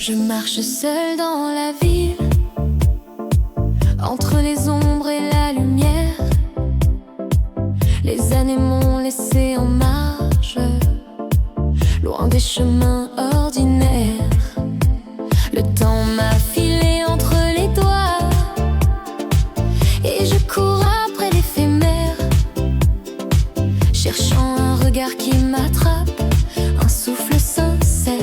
Je marche seule dans la ville, entre les ombres et la lumière. Les années m'ont laissé en marge, loin des chemins ordinaires. Le temps m'a filé entre les doigts, et je cours après l'éphémère, cherchant un regard qui m'attrape, un souffle sincère.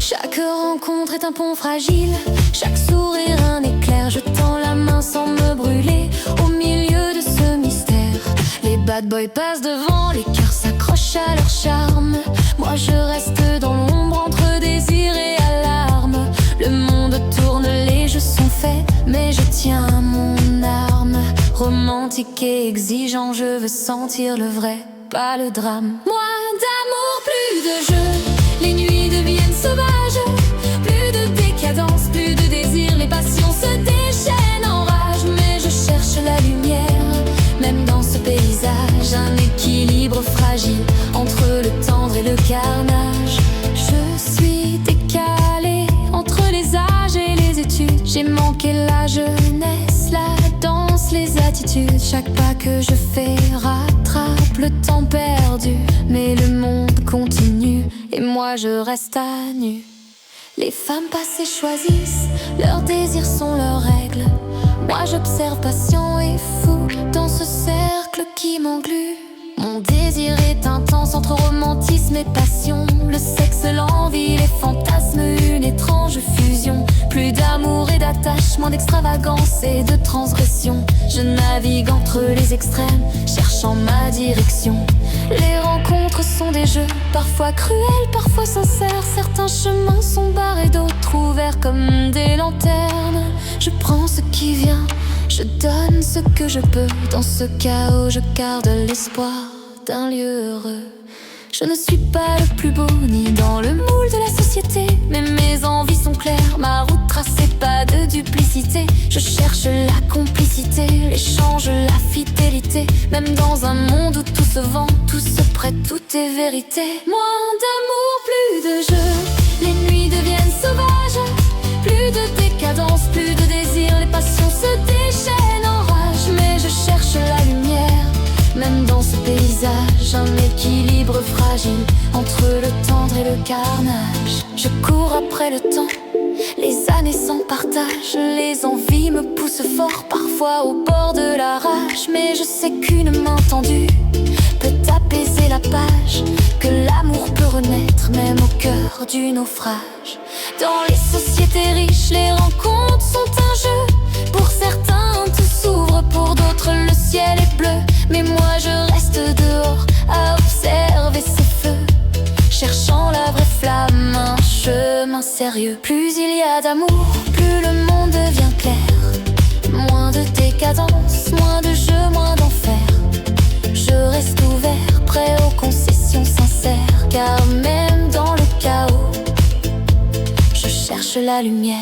Chaque rencontre est un pont fragile, chaque sourire un éclair. Je tends la main sans me brûler au milieu de ce mystère. Les bad boys passent devant, les cœurs s'accrochent à leur charme. Moi je reste dans l'ombre entre désir et alarme. Le monde tourne, les jeux sont faits, mais je tiens mon arme. Romantique et exigeant, je veux sentir le vrai, pas le drame. Moins d'amour, plus de jeu, les nuits deviennent sauvages. Plus de décadence, plus de désir, les passions se déchaînent en rage. Mais je cherche la lumière, même dans ce paysage. Un équilibre fragile entre le tendre et le carnage. Je suis décalée entre les âges et les études. J'ai manqué la jeunesse, la danse, les attitudes. Chaque pas que je fais rattrape le temps perdu. Mais le monde continue et moi je reste à nu. Les femmes passées choisissent, leurs désirs sont leurs règles. Moi j'observe patient et fou dans ce cercle qui m'englue. Mon désir est intense entre romantisme et passion. Le sexe, l'envie, les fantasmes, une étrange fusion. Plus d'amour et d'attache, moins d'extravagance et de transgression. Je navigue entre les extrêmes, cherchant ma direction. Les rencontres sont des jeux, parfois cruels, parfois sincères. Certains chemins sont barrés, d'autres ouverts comme des lanternes. Je prends ce qui vient, je donne ce que je peux. Dans ce chaos, je garde l'espoir d'un lieu heureux. Je ne suis pas le plus beau, ni dans le moule de la société, mais mes envies sont claires, ma route tracée, pas de duplicité. Je cherche la complicité, l'échange, la fidélité. Même dans un monde où tout se vend, tout se prête, tout est vérité. Moins d'amour, plus de jeu, les nuits deviennent sauvages. Plus de décadence, plus de désir, les passions se déchaînent en rage. Mais je cherche la lumière, même dans ce paysage. Un équilibre fragile entre le tendre et le carnage. Je cours après le temps, les années sans partage. Les envies me poussent fort, parfois au bord de la rage. Mais je sais qu'une main tendue peut apaiser la page, que l'amour peut renaître même au cœur du naufrage. Dans les sociétés riches, les rencontres sont un jeu. Pour certains, tout s'ouvre, pour d'autres, le ciel est bleu. Mais moi je reste dehors à observer ces feux, cherchant la vraie flamme, un chemin sérieux. Plus il y a d'amour, plus le monde devient clair. Moins de décadence, moins de jeu, moins d'enfer. Je reste ouvert, prêt aux concessions sincères. Car même dans le chaos, je cherche la lumière.